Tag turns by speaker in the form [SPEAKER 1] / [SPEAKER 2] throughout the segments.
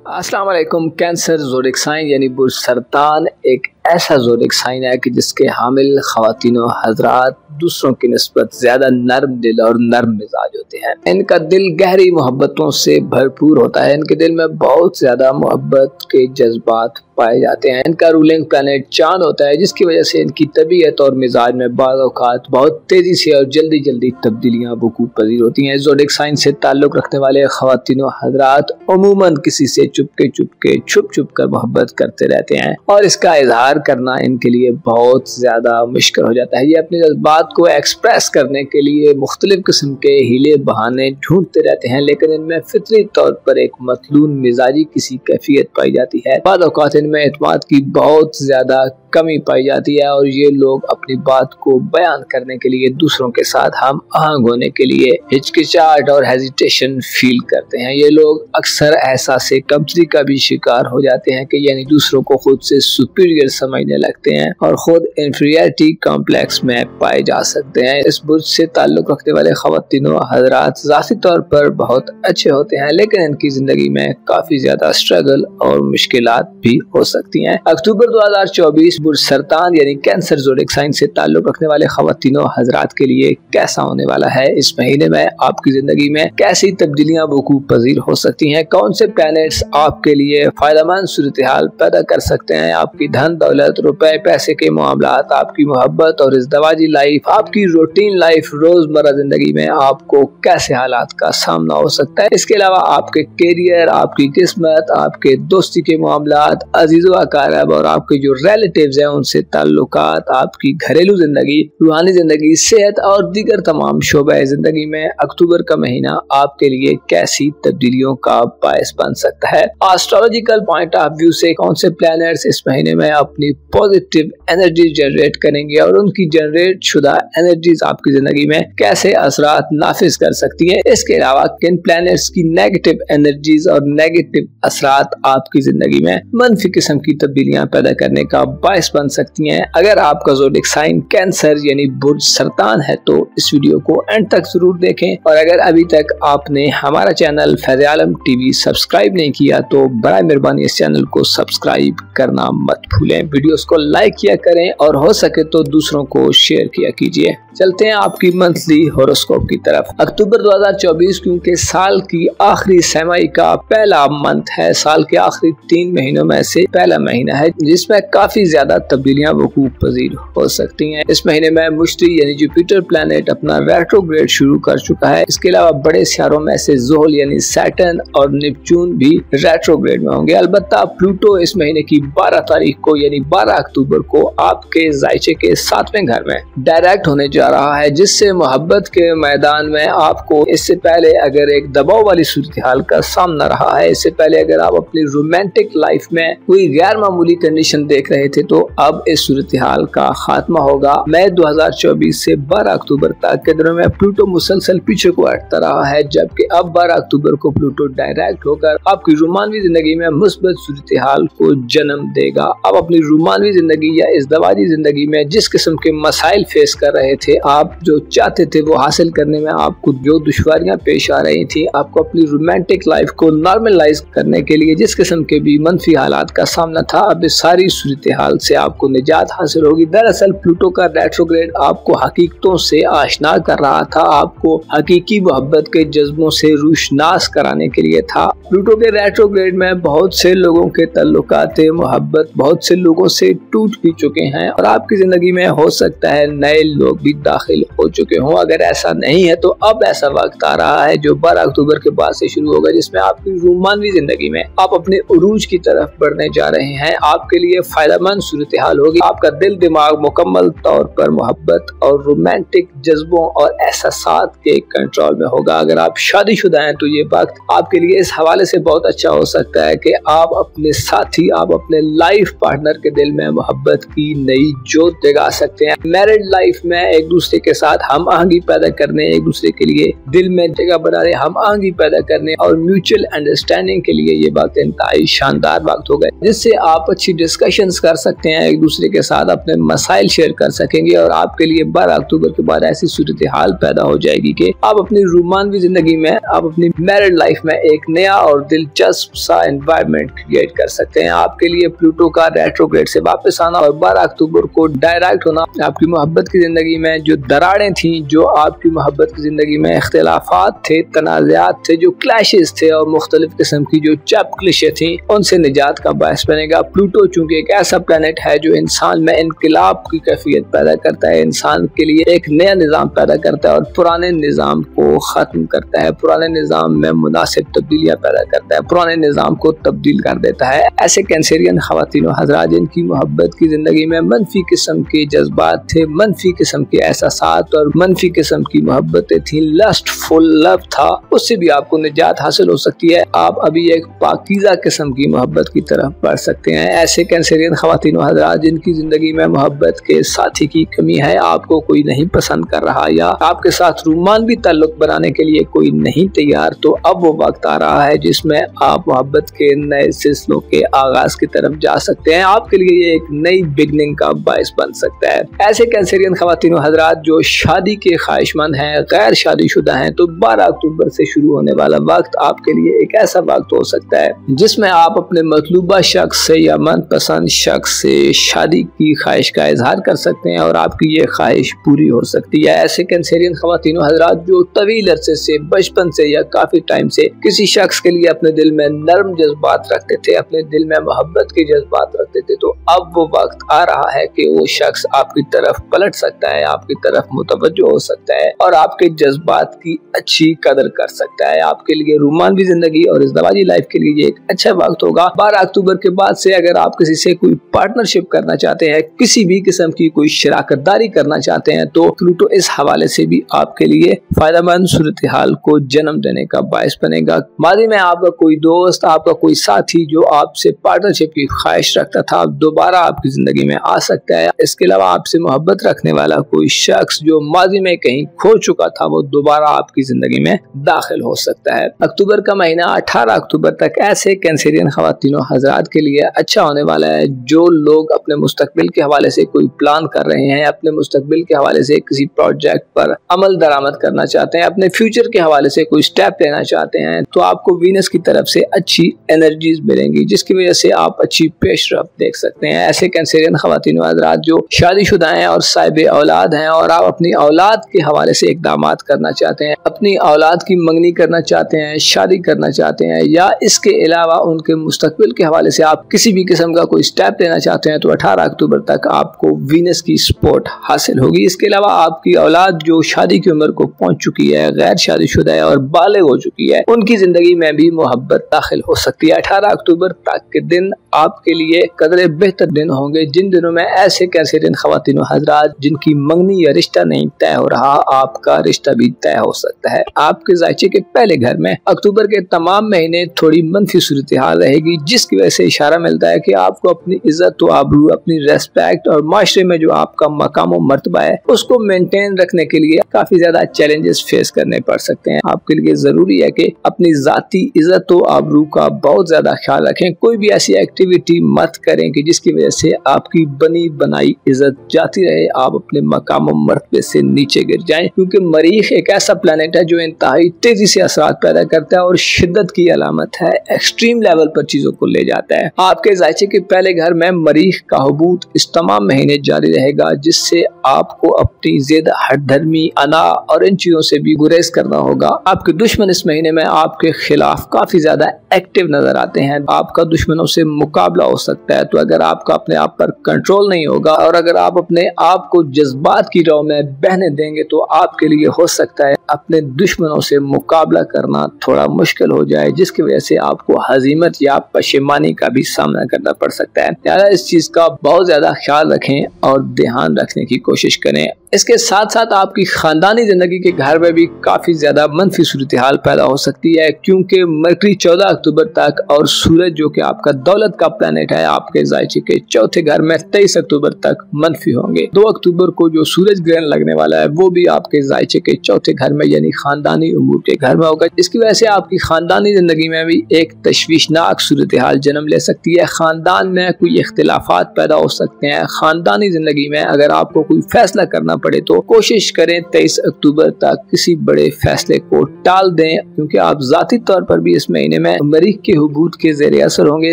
[SPEAKER 1] अस्सलाम वालेकुम। Cancer zodiac sign यानी बुर्ज सरतान एक ऐसा ज़ोडिक साइन है कि जिसके हामिल ख़वातीन व हज़रात दूसरों की निस्बत ज़्यादा नर्म दिल और नर्म मिजाज होते हैं। इनका दिल गहरी मोहब्बतों से भरपूर होता है। इनके दिल में बहुत ज़्यादा मोहब्बत के जज्बात पाए जाते हैं। इनका रूलिंग प्लैनेट चांद होता है, जिसकी वजह से इनकी तबीयत और मिजाज में बाज़ औक़ात बहुत तेज़ी से और जल्दी जल्दी तब्दीलियाँ वक़ूअ पज़ीर होती हैं। ज़ोडिक साइन से ताल्लुक़ रखने वाले ख़वातीन व हज़रात अमूमन किसी से छुप छुप कर मोहब्बत करते रहते हैं और इसका इजहार करना इनके लिए बहुत ज़्यादा मुश्किल हो जाता है। ये अपने जज्बात को एक्सप्रेस करने के लिए मुख्तलिफ किस्म के हीले बहाने ढूंढते रहते हैं, लेकिन इनमें फितरी तौर पर एक मतलून मिजाजी किसी कैफियत पाई जाती है। बाद औक़ात इनमें एतमाद की बहुत ज़्यादा कमी पाई जाती है और ये लोग अपनी बात को बयान करने के लिए दूसरों के साथ हम आहंग होने के लिए हिचकिचाहट और हेजिटेशन फील करते हैं। ये लोग अक्सर एहसास कमतरी का भी शिकार हो जाते हैं कि यानी दूसरों को खुद से सुपीरियर समझने लगते हैं और खुद इंफीरियरिटी कॉम्प्लेक्स में पाए जा सकते हैं। इस बुर्ज से ताल्लुक़ रखने वाले ख़वातीन व हज़रात ज़ाती तौर पर बहुत अच्छे होते हैं, लेकिन इनकी ज़िंदगी में काफ़ी ज़्यादा स्ट्रगल और मुश्किलात भी हो सकती हैं। अक्टूबर 2024 बुर्ज सरतान यानी कैंसर ज़ोडिक साइन से ताल्लुक़ रखने वाले ख़वातीन व हज़रात के लिए कैसा होने वाला है। इस महीने में आपकी ज़िंदगी में कैसी तब्दीलियाँ वक़ूअ पज़ीर हो सकती हैं, कौन से प्लैनेट्स आपके लिए फ़ायदेमंद सूरत-ए-हाल पैदा कर सकते हैं। आपकी धन दौलत, रुपए पैसे के मामलात, आपकी मोहब्बत और इज़्दवाजी लाइफ, आपकी रूटीन लाइफ, रोज़मर्रा ज़िंदगी में आपको कैसे हालात का सामना हो सकता है। इसके अलावा आपके कैरियर, आपकी किस्मत, आपके दोस्ती के मामलात, अजीज़ो अकारब और आपके जो रिलेटिव्स हैं उनसे ताल्लुकात, आपकी घरेलू जिंदगी, रूहानी जिंदगी, सेहत और दीगर तमाम शोबे जिंदगी में अक्टूबर का महीना आपके लिए कैसी तब्दीलियों का बायस बन सकता है। एस्ट्रोलॉजिकल पॉइंट ऑफ व्यू से कौन से प्लैनेट्स इस महीने में अपनी पॉजिटिव एनर्जी जनरेट करेंगे और उनकी जनरेट शुदा एनर्जीज आपकी जिंदगी में कैसे असरात नाफिज कर सकती है। इसके अलावा किन प्लैनेट्स की नेगेटिव एनर्जीज और नेगेटिव असरात आपकी जिंदगी में मनफी किस्म की तब्दीलियां पैदा करने का बायस बन सकती हैं। अगर आपका ज़ोडिक साइन कैंसर यानी बुर्ज सरतान है तो इस वीडियो को एंड तक जरूर देखें, और अगर अभी तक आपने हमारा चैनल फैज़ आलम टीवी सब्सक्राइब नहीं किया तो बराए मेहरबानी इस चैनल को सब्सक्राइब करना मत भूलें। वीडियोस को लाइक किया करें और हो सके तो दूसरों को शेयर किया कीजिए। चलते हैं आपकी मंथली होरोस्कोप की तरफ। अक्टूबर 2024 क्योंकि साल की आखिरी सेमाई का पहला मंथ है, साल के आखिरी 3 महीनों में से पहला महीना है जिसमें काफी ज्यादा तब्दीलियां वक़ूअ पज़ीर हो सकती हैं। इस महीने में मुश्तरी यानी जुपिटर प्लैनेट अपना रेट्रोग्रेड शुरू कर चुका है। इसके अलावा बड़े सियारों में से ज़ोहल यानी सैटर्न और नेपच्यून भी रेट्रोग्रेड में होंगे। अलबत्ता प्लूटो इस महीने की 12 तारीख को यानी 12 अक्टूबर को आपके जायचे के 7वें घर में डायरेक्ट होने जा रहा है, जिससे मोहब्बत के मैदान में आपको इससे पहले अगर एक दबाव वाली सूरत-ए-हाल का सामना रहा है, इससे पहले अगर आप अपनी रोमांटिक लाइफ में कोई गैर मामूली कंडीशन देख रहे थे तो अब इस सूरत-ए-हाल का खात्मा होगा। मई 2024 से 12 अक्टूबर तक के दिनों में प्लूटो मुसलसल पीछे को हटता रहा है, जबकि अब 12 अक्टूबर को प्लूटो डायरेक्ट होकर आपकी रोमानवी जिंदगी में मुस्बत सूरत-ए-हाल को जन्म देगा। अब अपनी रोमानवी जिंदगी या इज़्दवाजी जिंदगी में जिस किस्म के मसाइल फेस कर रहे थे, आप जो चाहते थे वो हासिल करने में आपको जो दुश्वारियां पेश आ रही थी, आपको अपनी रोमांटिक लाइफ को नॉर्मलाइज करने के लिए जिस किस्म के भी मनफी हालात का सामना था, अब इस सारी सूरत-ए-हाल से आपको निजात हासिल होगी। दरअसल प्लूटो का रेट्रोग्रेड आपको हकीकतों से आशना कर रहा था, आपको हकीकी मोहब्बत के जज्बों से रूशनास कराने के लिए था। प्लूटो के रेट्रोग्रेड में बहुत से लोगों के तल्लुकात मोहब्बत बहुत से लोगों से टूट भी चुके हैं और आपकी जिंदगी में हो सकता है नए लोग भी दाखिल हो चुके हों। अगर ऐसा नहीं है तो अब ऐसा वक्त आ रहा है जो 12 अक्टूबर के बाद से शुरू होगा, जिसमें आपकी रोमानवी जिंदगी में आप अपने उरूज की तरफ बढ़ने जा रहे हैं। आपके लिए फायदेमंद सूरत-ए-हाल होगी। आपका दिल दिमाग मुकम्मल तौर पर मोहब्बत और रोमांटिक जज्बों और एहसासात के कंट्रोल में होगा। अगर आप शादीशुदा हैं तो ये वक्त आपके लिए इस हवाले से बहुत अच्छा हो सकता है कि आप अपने साथी, आप अपने लाइफ पार्टनर के दिल में मोहब्बत की नई जोत जगा सकते हैं। मैरिड लाइफ में एक दूसरे के साथ हम आहंगी पैदा करने, एक दूसरे के लिए दिल में जगह बनाने, हम आहंगी पैदा करने और म्यूचुअल अंडरस्टैंडिंग के लिए ये वक्त इंतहाई शानदार वक्त होगा। जिससे आप अच्छी डिस्कशंस कर सकते हैं, एक दूसरे के साथ अपने मसाइल शेयर कर सकेंगे और आपके लिए 12 अक्टूबर के बाद ऐसी सूरत हाल पैदा हो जाएगी कि आप अपनी रोमानवी जिंदगी में, आप अपनी मैरिड लाइफ में एक नया और दिलचस्प सा एनवायरनमेंट क्रिएट कर सकते हैं। आपके लिए प्लूटो का रेट्रोग्रेड से वापस आना और 12 अक्टूबर को डायरेक्ट होना आपकी मोहब्बत की जिंदगी में जो दरारें थी, जो आपकी मोहब्बत की जिंदगी में इख्तिलाफात थे, तनाज़ात थे, जो क्लैशेस थे और मुख्तलिफ किस्म की जो चपकलिशें थी, उनसे निजात का बायस बनेगा। प्लूटो चूंकि एक ऐसा प्लेनेट है जो इंसान में इनकलाब की कैफियत पैदा करता है, इंसान के लिए एक नया निज़ाम पैदा करता है और पुराने निज़ाम को ख़त्म करता है, पुराने निज़ाम में मुनासिब तब्दीलियाँ पैदा करता है, पुराने निज़ाम को तब्दील कर देता है। ऐसे कैंसरियन ख़वातीन और हज़रात जिनकी मोहब्बत की ज़िंदगी में मनफी किस्म के जज्बात थे, मनफी किस्म के एहसासात और मनफी किस्म की मोहब्बतें थी, लस्टफुल लव था, उससे भी आपको निजात हासिल हो सकती है। आप अभी एक पाकीज़ा किस्म की मोहब्बत की तरफ बढ़ सकते हैं। ऐसे कैंसरियन ख़वातीन और हज़रात जिनकी ज़िंदगी में मोहब्बत के साथी की कमी है, आपको कोई नहीं पसंद कर रहा या आपके साथ रोमानवी ताल्लुक बनाने के लिए कोई नहीं तैयार, तो अब वो वक्त आ रहा है जिसमें आप मोहब्बत के नए सिलसिलों के आगाज की तरफ जा सकते हैं। आपके लिए ये एक नई बिगनिंग का बायस बन सकता है। ऐसे कैंसरियन ख़वातीन और हज़रात जो शादी के ख्वाहिशमंद हैं, गैर शादीशुदा हैं, तो 12 अक्टूबर से शुरू होने वाला वक्त आपके लिए एक ऐसा वक्त हो सकता है जिसमें आप अपने मतलूबा शख्स से या मनपसंद शख्स से शादी की ख्वाहिश का इजहार कर सकते हैं और आपकी ये ख्वाहिश पूरी हो सकती है। ऐसे कैंसरियन ख़वातीन और हज़रात जो तवील अरसे से, बचपन से या काफी टाइम से किसी शख्स के लिए अपने दिल में नर्म जज्बात रखते थे, अपने दिल में मोहब्बत के जज्बात रखते थे, तो अब वो वक्त आ रहा है कि वो शख्स आपकी तरफ पलट सकता है, आपकी तरफ मुतवज्जो हो सकता है और आपके जज्बात की अच्छी कदर कर सकता है। आपके लिए रोमानवी जिंदगी और इज़्दवाजी लाइफ के लिए ये एक अच्छा वक्त होगा। 12 अक्टूबर के बाद से अगर आप किसी से कोई पार्टनरशिप करना चाहते हैं, किसी भी किस्म की कोई शराकतदारी करना चाहते हैं, तो प्लूटो इस हवाले से भी आपके लिए फायदेमंद सूरत हाल को जन्म देने का बायस बनेगा। माजी में आपका कोई दोस्त, आपका कोई साथी जो आपसे पार्टनरशिप की ख्वाहिश रखता था, दोबारा आपकी जिंदगी में आ सकता है। इसके अलावा आपसे मोहब्बत रखने वाला कोई शख्स जो माजी में कहीं खो चुका था, वो दोबारा आपकी जिंदगी में दाखिल हो सकता है। अक्टूबर का महीना 18 अक्टूबर तक ऐसे कैंसरियन ख़वातीन और हज़रात के लिए अच्छा होने वाला है जो लोग अपने मुस्तकबिल के हवाले से कोई प्लान कर रहे हैं, अपने मुस्तकबिल के हवाले से किसी प्रोजेक्ट पर अमल दरामद करना चाहते हैं, अपने फ्यूचर के हवाले से कोई स्टेप लेना चाहते हैं, तो आपको वीनस की तरफ से अच्छी एनर्जीज मिलेंगी जिसकी वजह से आप अच्छी पेशरफ देख सकते हैं। ऐसे कैंसरियन ख़वातीन और हज़रात जो शादीशुदा हैं और साहिब औलाद हैं और आप अपनी औलाद के हवाले से इक़दामात करना चाहते हैं, अपनी औलाद की मंगनी करना चाहते हैं, शादी करना चाहते हैं या इसके अलावा उनके मुस्तकबिल के हवाले से आप किसी भी किस्म का कोई स्टेप लेना चाहते हैं, तो 18 अक्टूबर तक आपको वीनस की सपोर्ट हासिल होगी। इसके अलावा आपकी औलाद जो शादी की उम्र को पहुंच चुकी है, गैर शादीशुदा है और बालिग हो चुकी है, उनकी जिंदगी में भी मोहब्बत दाखिल हो सकती है। 18 अक्टूबर तक के दिन आपके लिए कदरे बेहतर दिन होंगे, जिन दिनों में ऐसे कैंसरियन ख़वातीन और हज़रात जिनकी मंगनी या रिश्ता नहीं तय हो रहा, आपका रिश्ता भी तय हो सकता है। आपके जायचे के पहले घर में अक्टूबर के तमाम महीने थोड़ी मनफी सूरत हाल रहेगी, जिसकी वजह से इशारा मिलता है कि आपको अपनी इज्जत व आबरू, अपनी रेस्पेक्ट और माशरे में जो आपका मकाम व मर्तबा है उसको मेंटेन रखने के लिए काफी ज्यादा चैलेंजेस फेस करने पड़ सकते हैं। आपके लिए जरूरी है कि अपनी जाती इज्जत व आबरू का बहुत ज्यादा ख्याल रखें। कोई भी ऐसी एक्टिविटी मत करें कि जिसकी वजह से आपकी बनी बनाई इज्जत जाती रहे, आप अपने मकाम व मर्तबे से नीचे गिर जाएं, क्योंकि मरीख एक ऐसा प्लेनेट है जो इंतहाई तेजी से असरात पैदा करता है और शिद्दत की अलामत है, एक्सट्रीम लेवल पर चीजों को ले जाता है। आपके जायचे के पहले घर में मरीख का हुबूत इस तमाम महीने जारी रहेगा, जिससे आपको अपनी जिद, हठधर्मी, अना और इन चीजों से भी गुरेज करना होगा। आपके दुश्मन इस महीने में आपके खिलाफ काफी ज्यादा एक्टिव नजर आते हैं, आपका दुश्मनों से मुकाबला हो सकता है। तो अगर आपका अपने आप पर कंट्रोल नहीं होगा और अगर आप अपने आप को जज्बात की राह में बहने देंगे, तो आपके लिए हो सकता है अपने दुश्मनों से मुकाबला करना थोड़ा मुश्किल हो जाए, जिसकी वजह से आपको हजीमत या पशेमानी का भी सामना करना पड़ सकता है। यार इस चीज का बहुत ज्यादा ख्याल रखें और ध्यान रखने की कोशिश करें। इसके साथ साथ आपकी खानदानी जिंदगी के घर में भी काफी ज्यादा मनफी सूरत हाल पैदा हो सकती है, क्योंकि मरकरी 14 अक्टूबर तक और सूरज जो कि आपका दौलत का प्लेनेट है आपके जायचे के चौथे घर में 23 अक्टूबर तक मनफी होंगे। 2 अक्टूबर को जो सूरज ग्रहण लगने वाला है वो भी आपके जायचे के चौथे घर में यानी खानदानी उमूर के घर में होगा, जिसकी वजह से आपकी खानदानी जिंदगी में भी एक तशवीशनाक सूरत हाल जन्म जन्म ले सकती है। खानदान में कोई इख्तिलाफात पैदा हो सकते हैं। खानदानी जिंदगी में अगर आपको कोई फैसला करना पड़े तो कोशिश करें 23 अक्टूबर तक किसी बड़े फैसले को टाल दें, क्योंकि आप जाती तौर पर भी इस महीने में मरीख के हुबूत के ज़ेरे असर होंगे।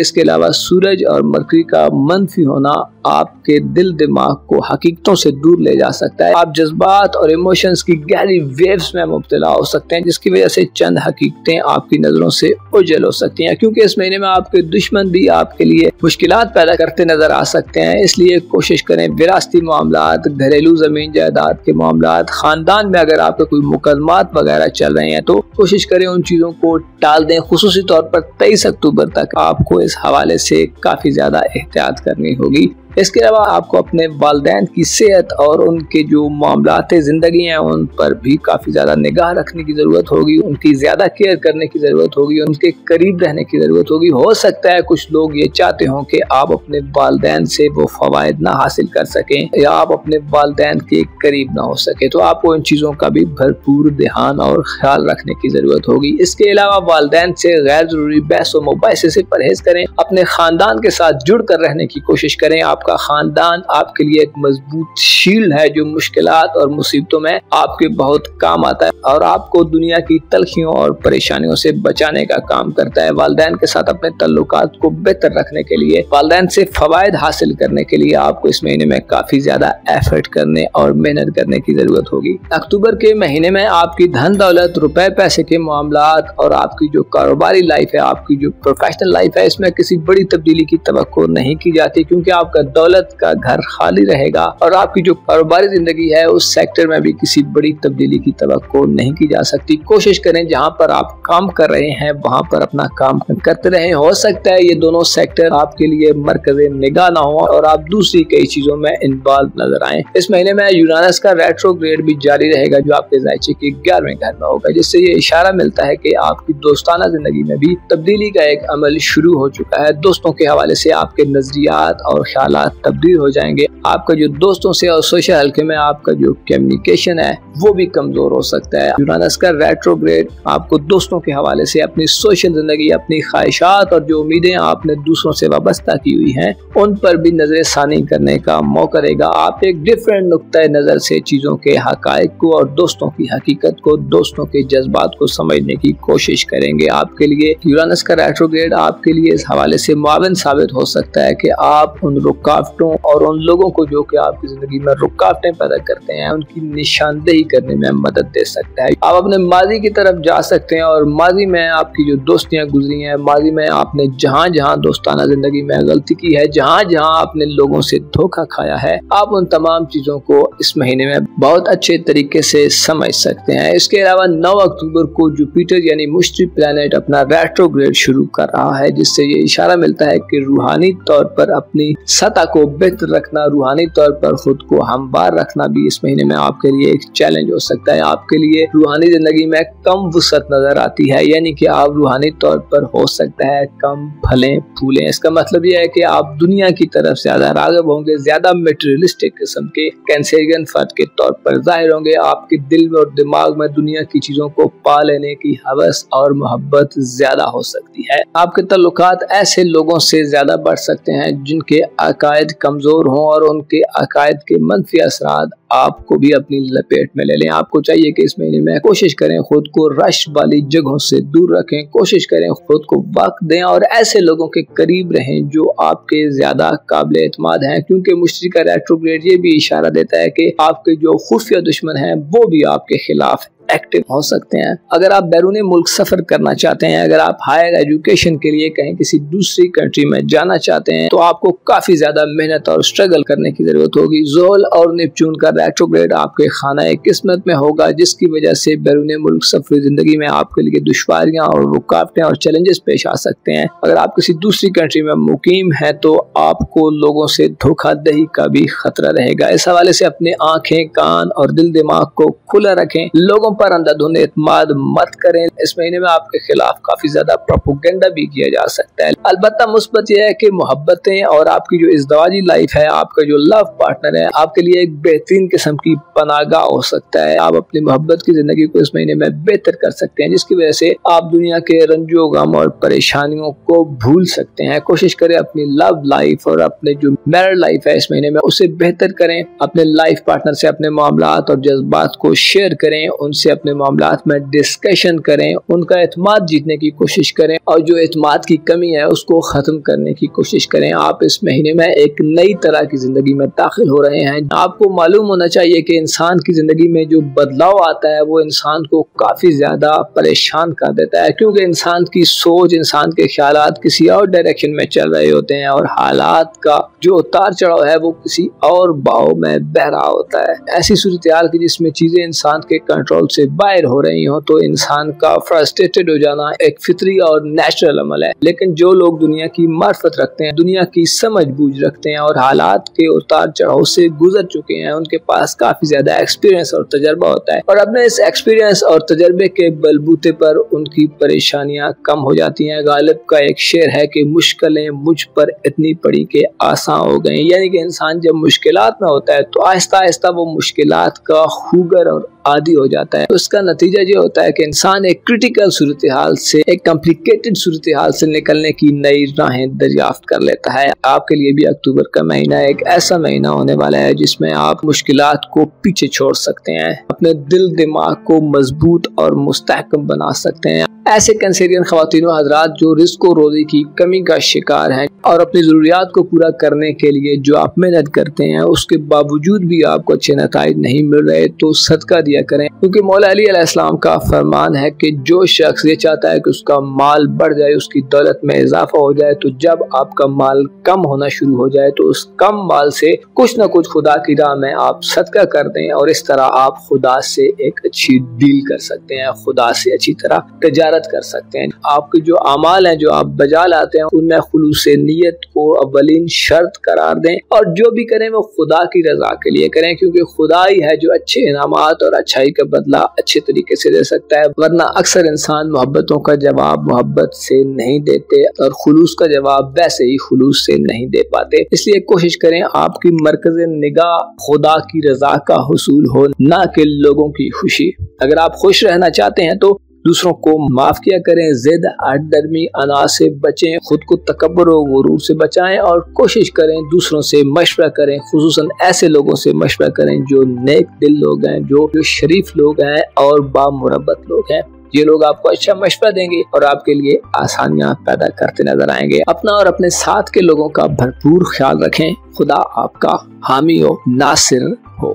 [SPEAKER 1] इसके अलावा सूरज और मरकरी का मनफी होना आपके दिल दिमाग को हकीकतों से दूर ले जा सकता है। आप जज्बात और इमोशंस की गहरी वेव्स में मुब्तला हो सकते हैं, जिसकी वजह से चंद हकीकतें आपकी नजरों से ओझल हो सकती हैं, क्योंकि इस महीने में आपके दुश्मन भी आपके लिए मुश्किलात पैदा करते नजर आ सकते हैं। इसलिए कोशिश करें विरासती मामलात, घरेलू जमीन जायदाद के मामलात, खानदान में अगर आपके कोई मुकदमात वगैरह चल रहे हैं तो कोशिश करें उन चीजों को टाल दें। खुसूसी तौर पर 23 अक्टूबर तक आपको इस हवाले से काफी ज्यादा एहतियात करनी होगी। इसके अलावा आपको अपने वालिदैन की सेहत और उनके जो मामलात ज़िंदगी हैं उन पर भी काफ़ी ज़्यादा निगाह रखने की ज़रूरत होगी, उनकी ज़्यादा केयर करने की ज़रूरत होगी, उनके करीब रहने की ज़रूरत होगी। हो सकता है कुछ लोग ये चाहते हों कि आप अपने वालिदैन से वो फ़वाइद ना हासिल कर सकें या आप अपने वालिदैन के करीब ना हो सके, तो आपको इन चीज़ों का भी भरपूर ध्यान और ख्याल रखने की ज़रूरत होगी। इसके अलावा वालिदैन से गैर ज़रूरी बहस व मुबाहिसे से परहेज करें। अपने ख़ानदान के साथ जुड़ कर रहने की कोशिश करें। आपका खानदान आपके लिए एक मजबूत शील्ड है जो मुश्किलात और मुसीबतों में आपके बहुत काम आता है और आपको दुनिया की तलखियों और परेशानियों से बचाने का काम करता है। वालिदैन के साथ अपने तल्लुकात को बेहतर रखने के लिए, वालिदैन से फवायद हासिल करने के लिए आपको इस महीने में काफी ज्यादा एफर्ट करने और मेहनत करने की जरूरत होगी। अक्टूबर के महीने में आपकी धन दौलत, रुपए पैसे के मामलात और आपकी जो कारोबारी लाइफ है, आपकी जो प्रोफेशनल लाइफ है, इसमें किसी बड़ी तब्दीली की तवक्को नहीं की जाती, क्योंकि आपका दौलत का घर खाली रहेगा और आपकी जो कारोबारी जिंदगी है उस सेक्टर में भी किसी बड़ी तब्दीली की तवक्को नहीं की जा सकती। कोशिश करें जहां पर आप काम कर रहे हैं वहां पर अपना काम करते रहें। हो सकता है ये दोनों सेक्टर आपके लिए मरकज़े निगाह ना हो और आप दूसरी कई चीजों में इन्वॉल्व नजर आए। इस महीने में यूरानस का रेट्रोग्रेड भी जारी रहेगा जो आपके ज़ायचे के 11वें घर में होगा, जिससे ये इशारा मिलता है कि आपकी दोस्ताना जिंदगी में भी तब्दीली का एक अमल शुरू हो चुका है। दोस्तों के हवाले से आपके नजरियात और ख्यालात तब्दील हो जाएंगे। आपका जो दोस्तों से और सोशल हल्के में आपका जो कम्युनिकेशन है वो भी कमजोर हो सकता है। यूरानस का रेट्रोग्रेड आपको दोस्तों के हवाले से अपनी सोशल जिंदगी, अपनी ख्वाहिशात और जो उम्मीदें आपने दूसरों से वाबस्ता की हुई हैं उन पर भी नजर सानी करने का मौका देगा। आप एक डिफरेंट नुक्ता नजर से चीजों के हकायक को और दोस्तों की हकीकत को, दोस्तों के जज्बात को समझने की कोशिश करेंगे। आपके लिए यूरानस का रेट्रोग्रेड आपके लिए इस हवाले से मुआविन साबित हो सकता है कि आप उन रुकावटों और उन लोगों को जो कि आपकी जिंदगी में रुकावटें पैदा करते हैं उनकी निशानदेही करने में मदद दे सकता है। आप अपने माजी की तरफ जा सकते हैं और माजी में आपकी जो दोस्तियां गुजरी हैं, माजी में आपने जहां जहां दोस्ताना जिंदगी में गलती की है, जहां जहां आपने लोगों से धोखा खाया है, आप उन तमाम चीजों को इस महीने में बहुत अच्छे तरीके से समझ सकते हैं। इसके अलावा 9 अक्टूबर को जुपिटर यानी मुश्तरी प्लैनेट अपना रेट्रोग्रेड शुरू कर रहा है, जिससे ये इशारा मिलता है कि रूहानी तौर पर अपनी सतह को बेहतर रखना, रूहानी तौर पर खुद को हमवार रखना भी इस महीने में आपके लिए एक चैलेंज हो सकता है। आपके लिए रूहानी जिंदगी में कम वुसअत नजर आती है, यानी कि आप रूहानी तौर पर हो सकता है कम फलें फूलें। इसका मतलब यह है कि आप दुनिया की तरफ ज्यादा राग़िब होंगे, ज्यादा मटेरियलिस्टिक किस्म के कैंसरियन फर्द के तौर पर जाहिर होंगे। आपके दिल में और दिमाग में दुनिया की चीजों को पा लेने की हवस और मोहब्बत ज्यादा हो सकती है। आपके ताल्लुकात ऐसे लोगों से ज्यादा बढ़ सकते हैं जिनके अकायद कमजोर हों और उनके अकायद के मनफी असरात आपको भी अपनी लपेट में ले लें। आपको चाहिए कि इस महीने में कोशिश करें खुद को रश वाली जगहों से दूर रखें, कोशिश करें खुद को वक्त दें और ऐसे लोगों के करीब रहें जो आपके ज्यादा काबिल एतमाद हैं, क्योंकि मुश्तरी का रेट्रोग्रेड ये भी इशारा देता है कि आपके जो खुफिया दुश्मन हैं वो भी आपके खिलाफ एक्टिव हो सकते हैं। अगर आप बैरून मुल्क सफर करना चाहते हैं, अगर आप हायर एजुकेशन के लिए कहीं किसी दूसरी कंट्री में जाना चाहते हैं, तो आपको काफी ज्यादा मेहनत और स्ट्रगल करने की जरूरत होगी। ज़ोहल और नेपच्यून का रेट्रोग्रेड आपके खाना किस्मत में होगा, जिसकी वजह से बैरून मुल्क सफर जिंदगी में आपके लिए दुश्वारियां और रुकावटें और चैलेंजेस पेश आ सकते हैं। अगर आप किसी दूसरी कंट्री में मुकीम है तो आपको लोगों से धोखाधड़ी का भी खतरा रहेगा। इस हवाले से अपने आंखें, कान और दिल दिमाग को खुला रखें, लोगों पर अंधाधुंध एतमाद मत करें। इस महीने में आपके खिलाफ काफी ज्यादा प्रोपेगेंडा भी किया जा सकता है। अलबत्ता मुस्बत यह है कि मोहब्बतें और आपकी जो इज़्दवाजी लाइफ है, आपका जो लव पार्टनर है, आपके लिए एक बेहतरीन बेहतरीन किस्म की पनाहगाह हो सकता है। आप अपनी मोहब्बत की जिंदगी को इस महीने में बेहतर कर सकते हैं, जिसकी वजह से आप दुनिया के रंजो गम और परेशानियों को भूल सकते हैं। कोशिश करें अपनी लव लाइफ और अपने जो मैरिड लाइफ है इस महीने में उसे बेहतर करें। अपने लाइफ पार्टनर से अपने मामलात और जज्बात को शेयर करें, उनसे अपने मामलात में डिस्कशन करें, उनका एतमाद जीतने की कोशिश करें और जो एतमाद की कमी है उसको खत्म करने की कोशिश करें। आप इस महीने में एक नई तरह की जिंदगी में दाखिल हो रहे हैं। आपको मालूम होना चाहिए कि इंसान की जिंदगी में जो बदलाव आता है वो इंसान को काफी ज्यादा परेशान कर देता है, क्योंकि इंसान की सोच, इंसान के ख्यालात किसी और डायरेक्शन में चल रहे होते हैं और हालात का जो उतार चढ़ाव है वो किसी और बहाव में बह रहा होता है। ऐसी सूरत हाल की जिसमें चीजें इंसान के कंट्रोल से बाहर हो रही हो तो इंसान का फ्रस्ट्रेटेड हो जाना एक फितरी और नेचुरल अमल है। लेकिन जो लोग दुनिया की मार्फत रखते हैं, दुनिया की समझ बूझ रखते हैं और हालात के उतार चढ़ाव से गुजर चुके हैं, उनके पास काफी ज्यादा एक्सपीरियंस और तजर्बा होता है और अपने इस एक्सपीरियंस और तजर्बे के बलबूते पर उनकी परेशानियां कम हो जाती हैं। गालिब का एक शेर है कि मुश्किलें मुझ पर इतनी पड़ी कि आसान हो गई, यानी कि इंसान जब मुश्किलात में होता है तो आहिस्ता आहिस्ता वो मुश्किलात का खूगर और आदी हो जाता है। उसका नतीजा ये होता है कि इंसान एक क्रिटिकल सूरत हाल से, एक कॉम्प्लिकेटेड सूरत हाल से निकलने की नई राहें दरियाफ्त कर लेता है। आपके लिए भी अक्टूबर का महीना एक ऐसा महीना होने वाला है जिसमें आप मुश्किलात को पीछे छोड़ सकते हैं, अपने दिल दिमाग को मजबूत और मुस्तहकम बना सकते हैं। ऐसे कैंसेरियन ख्वातीन व हजरात जो रिस्क व रोजी की कमी का शिकार हैं और अपनी ज़रूरियात को पूरा करने के लिए जो आप मेहनत करते हैं उसके बावजूद भी आपको अच्छे नताइज नहीं मिल रहे तो सदका दिया करें, क्योंकि मौला अली अलैहिस्सलाम का फरमान है कि जो शख्स ये चाहता है कि उसका माल बढ़ जाए, उसकी दौलत में इजाफा हो जाए, तो जब आपका माल कम होना शुरू हो जाए तो उस कम माल से कुछ न कुछ खुदा की राह में आप सदका कर दें और इस तरह आप खुदा से एक अच्छी डील कर सकते हैं, खुदा से अच्छी तरह तजारत कर सकते हैं। आपके जो अमाल हैं जो आप बजा लाते हैं उनमें खुलूस नियत को अव्वलीन शर्त करार दें और जो भी करें वो खुदा की रजा के लिए करें, क्योंकि खुदा ही है जो अच्छे इनामात और अच्छाई का बदला अच्छे तरीके से दे सकता है। वरना अक्सर इंसान मोहब्बतों का जवाब मोहब्बत से नहीं देते और खुलूस का जवाब वैसे ही खुलूस से नहीं दे पाते। इसलिए कोशिश करें आपकी मरकज़ निगाह खुदा की रजा का हुसूल हो, ना कि लोगों की खुशी। अगर आप खुश रहना चाहते हैं तो दूसरों को माफ किया करें, जिद, हठधर्मी, अना से बचें, खुद को तकब्बुर और गुरूर से बचाएं और कोशिश करें दूसरों से मशवरा करें, खुसूसन ऐसे लोगों से मशवरा करें जो नेक दिल लोग हैं, जो शरीफ लोग हैं और बामुरब्बत लोग हैं। ये लोग आपको अच्छा मशवरा देंगे और आपके लिए आसानियां पैदा करते नजर आएंगे। अपना और अपने साथ के लोगों का भरपूर ख्याल रखें। खुदा आपका हामी हो, नासिर हो।